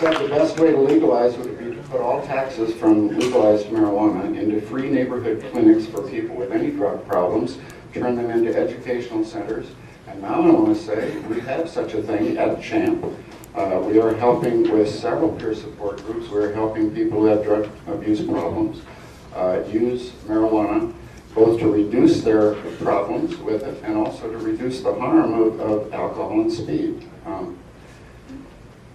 said the best way to legalize would be to put all taxes from legalized marijuana into free neighborhood clinics for people with any drug problems, turn them into educational centers. And now I want to say we have such a thing at CHAMP. We are helping with several peer support groups. We're helping people who have drug abuse problems use marijuana, both to reduce their problems with it and also to reduce the harm of alcohol and speed.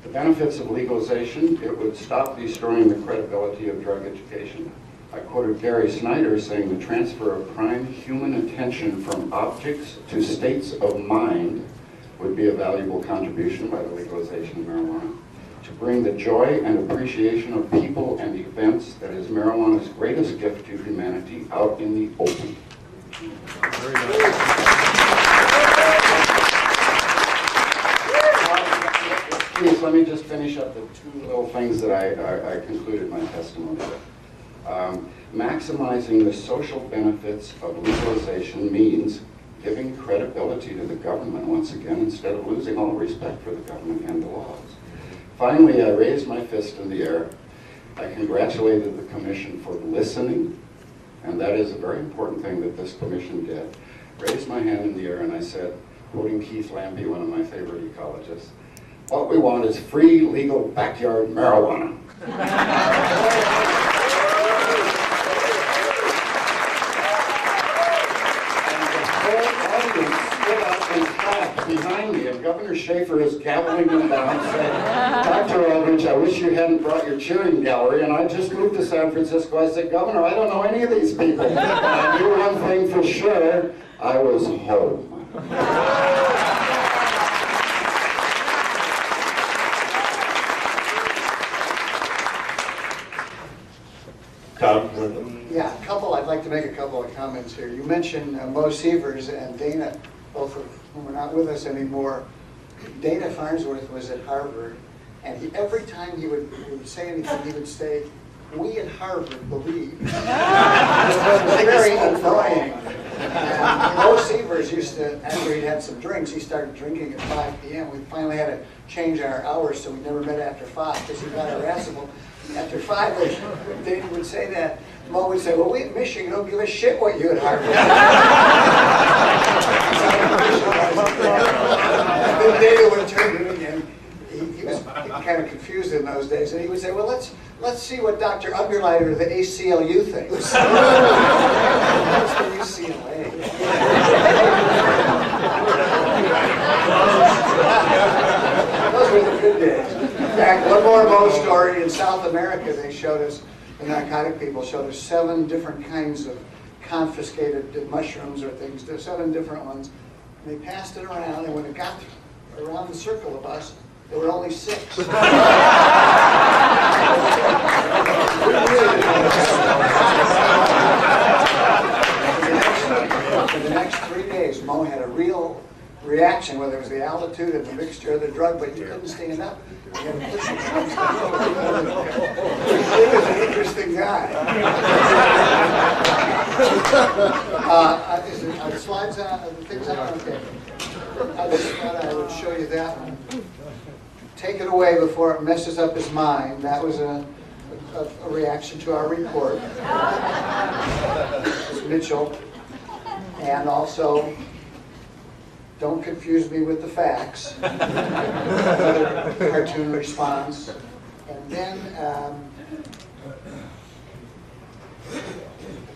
The benefits of legalization: it would stop destroying the credibility of drug education. I quoted Gary Snyder saying the transfer of prime human attention from objects to states of mind would be a valuable contribution by the legalization of marijuana. To bring the joy and appreciation of people and events that is marijuana's greatest gift to humanity out in the open. Very nice. Please, let me just finish up the two little things that I concluded my testimony with. Maximizing the social benefits of legalization means giving credibility to the government once again instead of losing all respect for the government and the laws. Finally, I raised my fist in the air. I congratulated the commission for listening, and that is a very important thing that this commission did. Raised my hand in the air and I said, quoting Keith Lampy, one of my favorite ecologists, "What we want is free, legal backyard marijuana." Behind me, and Governor Shafer is gaveling them down, saying, "Dr. Aldrich, I wish you hadn't brought your cheering gallery." And I just moved to San Francisco. I said, "Governor, I don't know any of these people." And I knew one thing for sure: I was home. Tom? Yeah, I'd like to make a couple of comments here. You mentioned Mo Sievers and Dana, both of whom are not with us anymore. Dana Farnsworth was at Harvard, and every time he would say anything, he would say, "We at Harvard believe." It was very annoying. And Mo Sievers used to, after he'd had some drinks, he started drinking at 5 p.m. We finally had to change our hours, so we never met after 5 because he got irascible. After 5, Dana would say that. Mo would say, "Well, we at Michigan don't give a shit what you at Harvard." And then Dana would turn to me again. He was kind of confused in those days, and he would say, "Well, let's see what Dr. Underliner of the ACLU thinks." That's the UCLA. Those were the good days. In fact, one more Mo story. In South America, they showed us, the narcotic people showed us 7 different kinds of confiscated mushrooms or things. There's 7 different ones. And they passed it around, and when it got around the circle of us, there were only 6. For the next 3 days, Mo had a real reaction, whether it was the altitude and the mixture of the drug, but you couldn't stand up. You had to push yourself. He was an interesting guy. Are the slides on? Are the things on? Okay. I just thought I would show you that one. Take it away before it messes up his mind. That was a reaction to our report. It's Mitchell. And also, don't confuse me with the facts. Cartoon response. And then a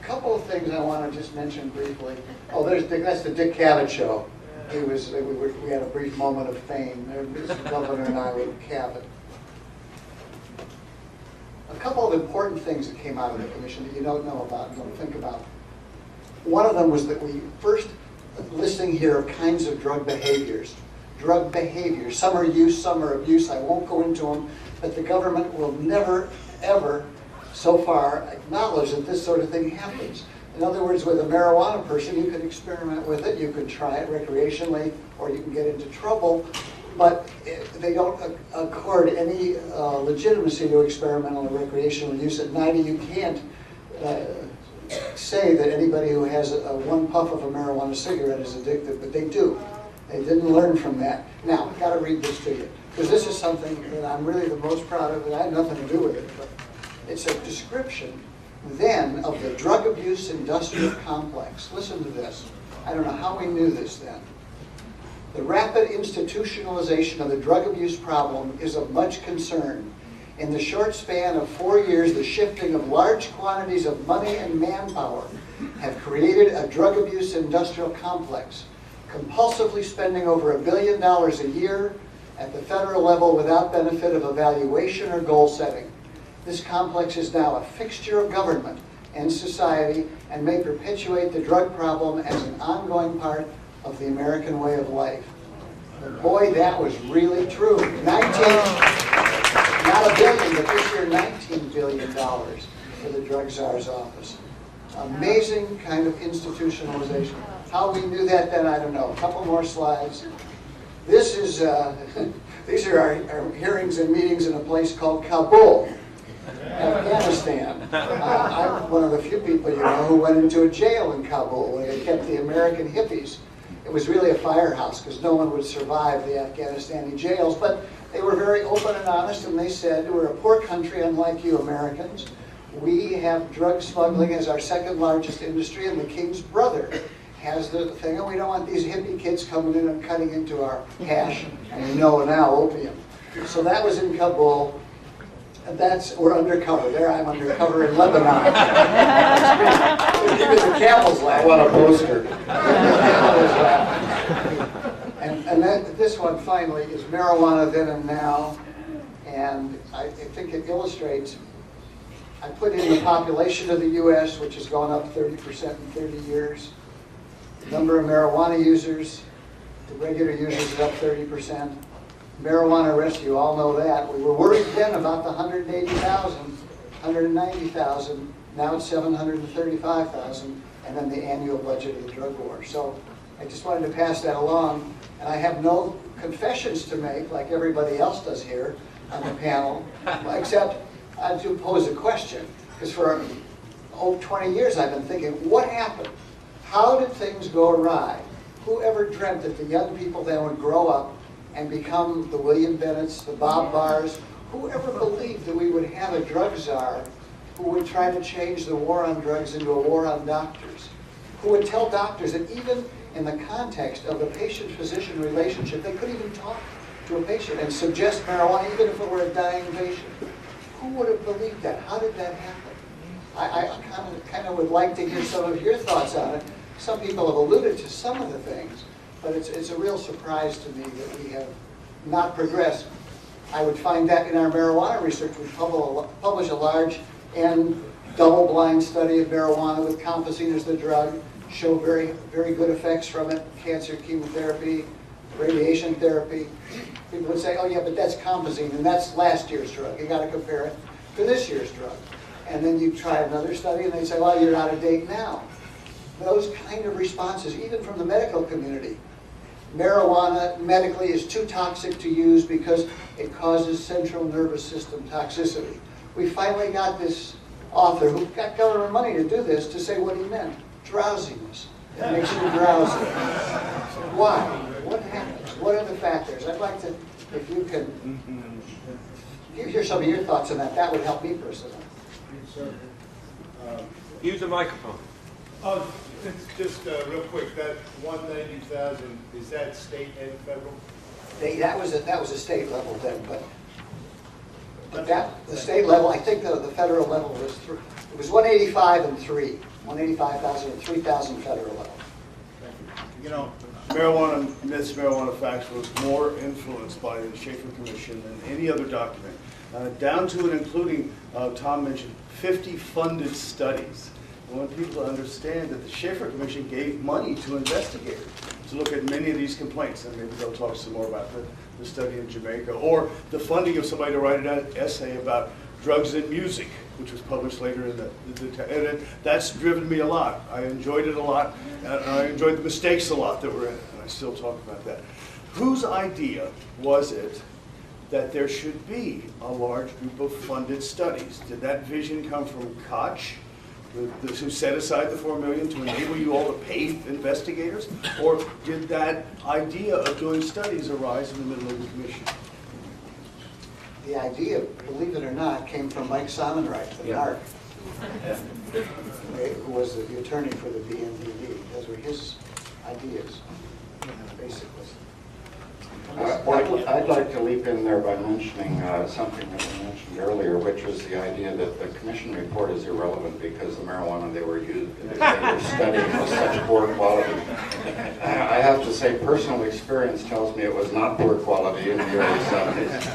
couple of things I want to just mention briefly. Oh, that's the Dick Cavett show. We had a brief moment of fame. The governor and I with Cavett. A couple of important things that came out of the commission that you don't know about and don't think about. One of them was that we first listing here of kinds of drug behaviors. Drug behaviors. Some are use, some are abuse. I won't go into them, but the government will never, ever, so far, acknowledge that this sort of thing happens. In other words, with a marijuana person, you can experiment with it, you can try it recreationally, or you can get into trouble, but they don't accord any legitimacy to experimental or recreational use. At 90, you can't say that anybody who has one puff of a marijuana cigarette is addicted, but they do. They didn't learn from that. Now, I've got to read this to you, because this is something that I'm really the most proud of, and I had nothing to do with it, but it's a description then of the drug abuse industrial complex. Listen to this. I don't know how we knew this then. The rapid institutionalization of the drug abuse problem is of much concern. In the short span of 4 years, the shifting of large quantities of money and manpower have created a drug abuse industrial complex, compulsively spending over $1 billion a year at the federal level without benefit of evaluation or goal setting. This complex is now a fixture of government and society and may perpetuate the drug problem as an ongoing part of the American way of life. But boy, that was really true. Not $1 billion, but this year $19 billion for the drug czar's office. Amazing kind of institutionalization. How we knew that then, I don't know. A couple more slides. This is, these are our hearings and meetings in a place called Kabul, Afghanistan. I'm one of the few people, you know, who went into a jail in Kabul where they kept the American hippies. It was really a firehouse because no one would survive the Afghanistani jails, but they were very open and honest, and they said, we're a poor country unlike you Americans. We have drug smuggling as our second largest industry, and the king's brother has the thing, and we don't want these hippie kids coming in and cutting into our hash, and you know now, opium. So that was in Kabul. And we're undercover. There I'm undercover in Lebanon. Even the camels laugh. I want a poster. And then this one finally is marijuana then and now. And I think it illustrates, I put in the population of the U.S., which has gone up 30% in 30 years. The number of marijuana users, the regular users is up 30%. Marijuana arrests, you all know that. We were worried then about the 180,000, 190,000. Now it's 735,000, and then the annual budget of the drug war. So I just wanted to pass that along. And I have no confessions to make, like everybody else does here on the panel, except I do pose a question. Because for 20 years I've been thinking, what happened? How did things go awry? Who ever dreamt that the young people then would grow up and become the William Bennetts, the Bob Barrs? Who ever believed that we would have a drug czar who would try to change the war on drugs into a war on doctors? Who would tell doctors that even in the context of the patient-physician relationship, they couldn't even talk to a patient and suggest marijuana even if it were a dying patient? Who would have believed that? How did that happen? I kind of would like to hear some of your thoughts on it. Some people have alluded to some of the things, but it's a real surprise to me that we have not progressed. I would find that in our marijuana research. We publish a large and double-blind study of marijuana with compazine as the drug, show very, very good effects from it, cancer, chemotherapy, radiation therapy. People would say, oh yeah, but that's compazine, and that's last year's drug. You got to compare it to this year's drug. And then you try another study, and they say, well, you're out of date now. Those kind of responses, even from the medical community. Marijuana medically is too toxic to use because it causes central nervous system toxicity. We finally got this author who got government money to do this to say what he meant. Drowsiness. It makes you drowsy. Why? What happens? What are the factors? I'd like to, if you can hear some of your thoughts on that, that would help me personally. Use the microphone. Oh, it's just real quick, that 190,000, is that state and federal? That was a state level then, but the state level, I think the federal level was it was 185 and 3. 185,000 and 3,000 federal level. You know, marijuana myths, marijuana facts was more influenced by the Shafer Commission than any other document, down to and including, Tom mentioned, 50 funded studies. I want people to understand that the Shafer Commission gave money to investigators to look at many of these complaints, and maybe they'll talk some more about the study in Jamaica, or the funding of somebody to write an essay about drugs and music, which was published later in and that's driven me a lot. I enjoyed it a lot, and I enjoyed the mistakes a lot that were in it, and I still talk about that. Whose idea was it that there should be a large group of funded studies? Did that vision come from Koch? who set aside the $4 million to enable you all to pay investigators? Or did that idea of doing studies arise in the middle of the commission? The idea, believe it or not, came from Mike Sonnenreich, the NARC, who was the attorney for the BNDD. Those were his ideas, basically. I'd like to leap in there by mentioning something that we mentioned earlier, which was the idea that the commission report is irrelevant because the marijuana they were studying was such poor quality. I have to say, personal experience tells me it was not poor quality in the early 70s.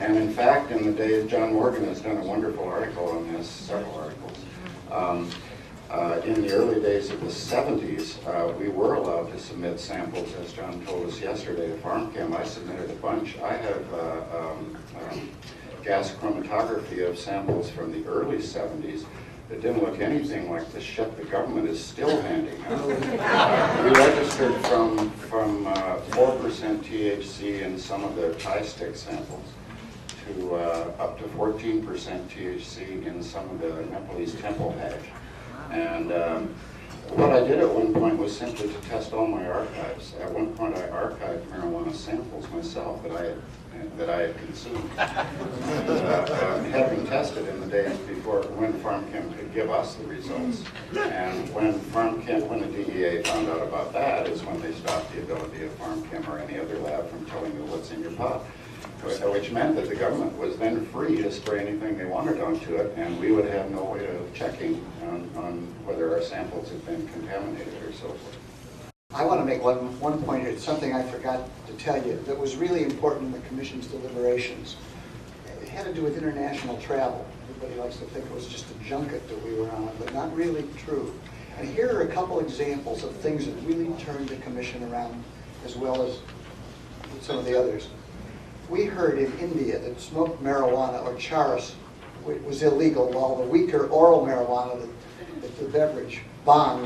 And in fact, in the days, John Morgan has done a wonderful article on this, several articles. In the early days of the 70s, we were allowed to submit samples, as John told us yesterday, to PharmChem. I submitted a bunch. I have gas chromatography of samples from the early 70s that didn't look anything like the shit the government is still handing out. We registered from 4% THC in some of the Thai stick samples to up to 14% THC in some of the Nepalese temple hash. And what I did at one point was simply to test all my archives. At one point I archived marijuana samples myself that I had consumed. Had been tested in the days before when PharmChem could give us the results. And when the DEA found out about that is when they stopped the ability of PharmChem or any other lab from telling you what's in your pot. Which meant that the government was then free to spray anything they wanted onto it, and we would have no way of checking on whether our samples had been contaminated or so forth. I want to make one point here. It's something I forgot to tell you that was really important in the Commission's deliberations. It had to do with international travel. Everybody likes to think it was just a junket that we were on, but not really true. And here are a couple examples of things that really turned the Commission around, as well as some of the others. We heard in India that smoked marijuana or charas was illegal, while the weaker oral marijuana, the beverage, bhang,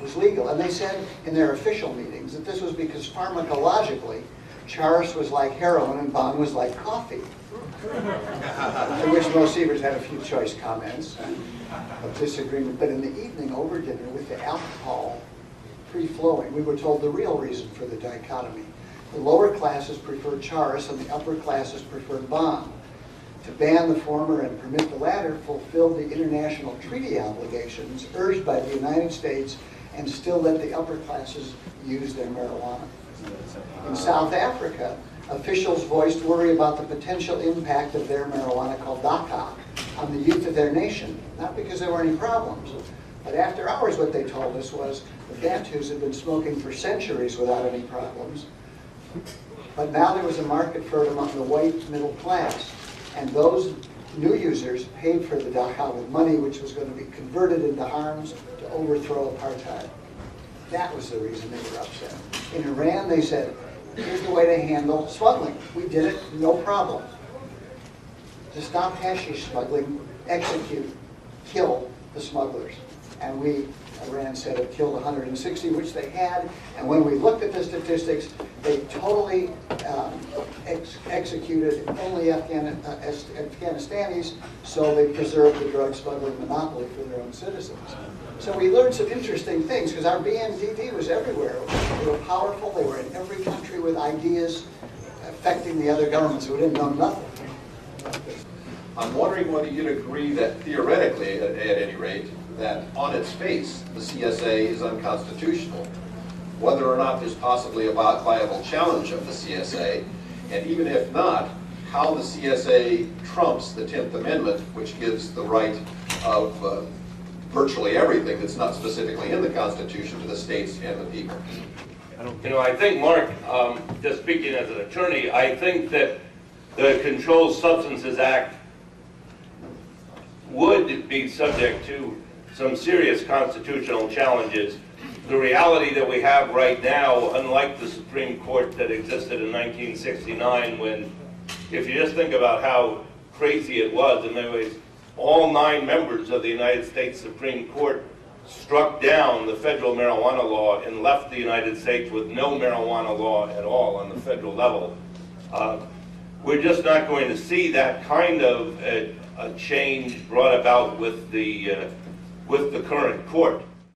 was legal. And they said in their official meetings that this was because pharmacologically, charas was like heroin and bhang was like coffee. To which most Seavers had a few choice comments of disagreement. But in the evening over dinner, with the alcohol free-flowing, we were told the real reason for the dichotomy. The lower classes preferred charas and the upper classes preferred bhang. To ban the former and permit the latter fulfilled the international treaty obligations urged by the United States and still let the upper classes use their marijuana. In South Africa, officials voiced worry about the potential impact of their marijuana, called daca, on the youth of their nation, not because there were any problems. But after hours, what they told us was the Bantus had been smoking for centuries without any problems. But now there was a market for it among the white middle class. And those new users paid for the daca with money which was going to be converted into arms to overthrow apartheid. That was the reason they were upset. In Iran, they said, here's the way to handle smuggling. We did it, no problem. To stop hashish smuggling, execute, kill the smugglers. And Iran said it killed 160, which they had. And when we looked at the statistics, they totally executed only Afghanistanis, so they preserved the drug smuggling monopoly for their own citizens. So we learned some interesting things, because our BNDD was everywhere. They were powerful. They were in every country with ideas affecting the other governments who didn't know nothing. I'm wondering whether you'd agree that theoretically, at any rate, that on its face, the CSA is unconstitutional, whether or not there's possibly a viable challenge of the CSA, and even if not, how the CSA trumps the 10th Amendment, which gives the right of virtually everything that's not specifically in the Constitution to the states and the people. I think, Mark, just speaking as an attorney, I think that the Controlled Substances Act would be subject to some serious constitutional challenges. The reality that we have right now, unlike the Supreme Court that existed in 1969, when, if you just think about how crazy it was, in many ways, all 9 members of the United States Supreme Court struck down the federal marijuana law and left the United States with no marijuana law at all on the federal level. We're just not going to see that kind of a change brought about with the with the current court.